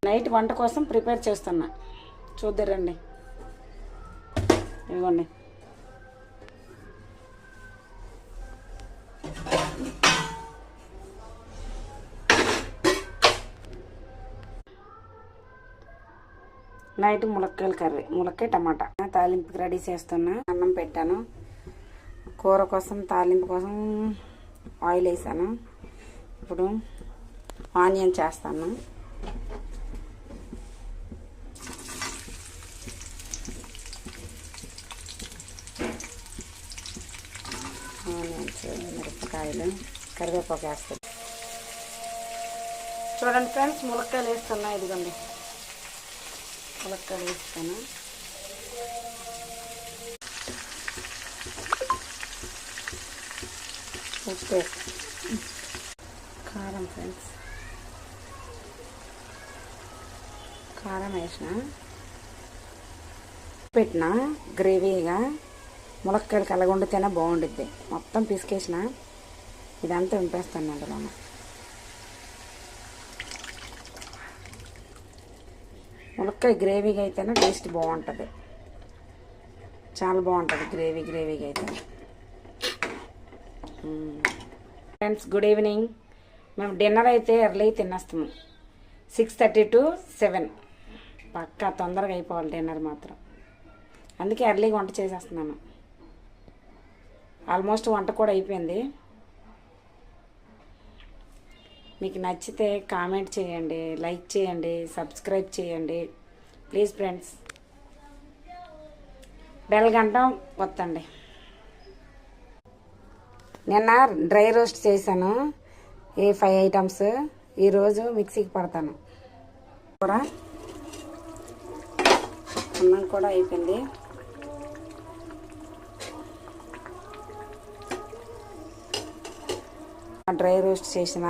Night వంట కోసం prepare చేస్తున్నా, చూద్దరండి. ఇదిగోండి, నైట్ ములక్కాయల కర్రీ, ములక్కాయ టమాటా తాలింపుకి రెడీ చేస్తున్నా. అన్నం పెట్టాను, కూర కోసం తాలింపు కోసం ఆయిల్ వేసాను. ఇప్పుడు ఆనియన్ చేస్తాను. ఆనియన్స్, మిరపకాయలు, కరివేపాకు వేస్తాను. చూడండి ఫ్రెండ్స్, ములక్కాయలు వేస్తున్నా. ఇదిగోండి, ములక్కాయలు వేస్తాను. ఉప్పు, కారం ఫ్రెండ్స్, కారం వేసిన, పెట్టిన గ్రేవీగా. ములక్కాయలకి అలాగ వండితేనే బాగుండుద్ది. మొత్తం పిసికేసిన, ఇదంతా వింపేస్తాను అందులో. ములక్కాయ గ్రేవీగా అయితేనే టేస్ట్ బాగుంటుంది, చాలా బాగుంటుంది గ్రేవీగా అయితే. Friends, good evening. మేము డిన్నర్ అయితే ఎర్లీ తినేస్తాము. 6:30 to 7 పక్కా తొందరగా అయిపోవాలి డిన్నర్ మాత్రం. అందుకే ఎర్లీగా వంట చేసేస్తున్నాను. ఆల్మోస్ట్ వంట కూడా అయిపోయింది. మీకు నచ్చితే కామెంట్ చేయండి, లైక్ చేయండి, సబ్స్క్రైబ్ చేయండి ప్లీజ్ ఫ్రెండ్స్. బెల్ గంట వత్తండి. నిన్న డ్రై రోస్ట్ చేశాను, ఈ 5 ఐటమ్స్. ఈరోజు మిక్సీకి పడతాను. కూర అన్నం కూడా అయిపోయింది. డ్రై రోస్ట్ చేసిన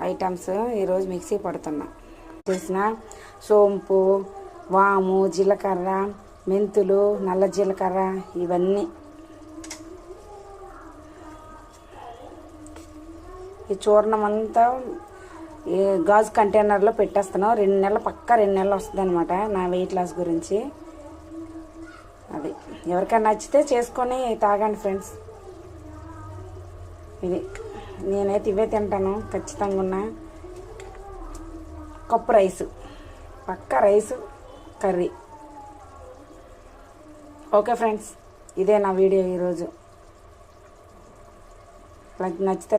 ఐటమ్స్ ఈరోజు మిక్సీ పడుతున్నా. చేసిన సోంపు, వాము, జీలకర్ర, మెంతులు, నల్ల జీలకర్ర, ఇవన్నీ ఈ చూర్ణం అంతా ఈ గాజు కంటైనర్లో పెట్టేస్తాను. 2 నెలలు పక్కా 2 నెలలు వస్తుంది అనమాట నా వెయిట్ లాస్ గురించి. అది ఎవరికైనా నచ్చితే చేసుకొని తాగండి ఫ్రెండ్స్. ఇది నేనైతే ఇవే తింటాను ఖచ్చితంగా. ఉన్న కప్పు రైసు, పక్కా రైసు కర్రీ. ఓకే ఫ్రెండ్స్, ఇదే నా వీడియో ఈరోజు. నచ్చితే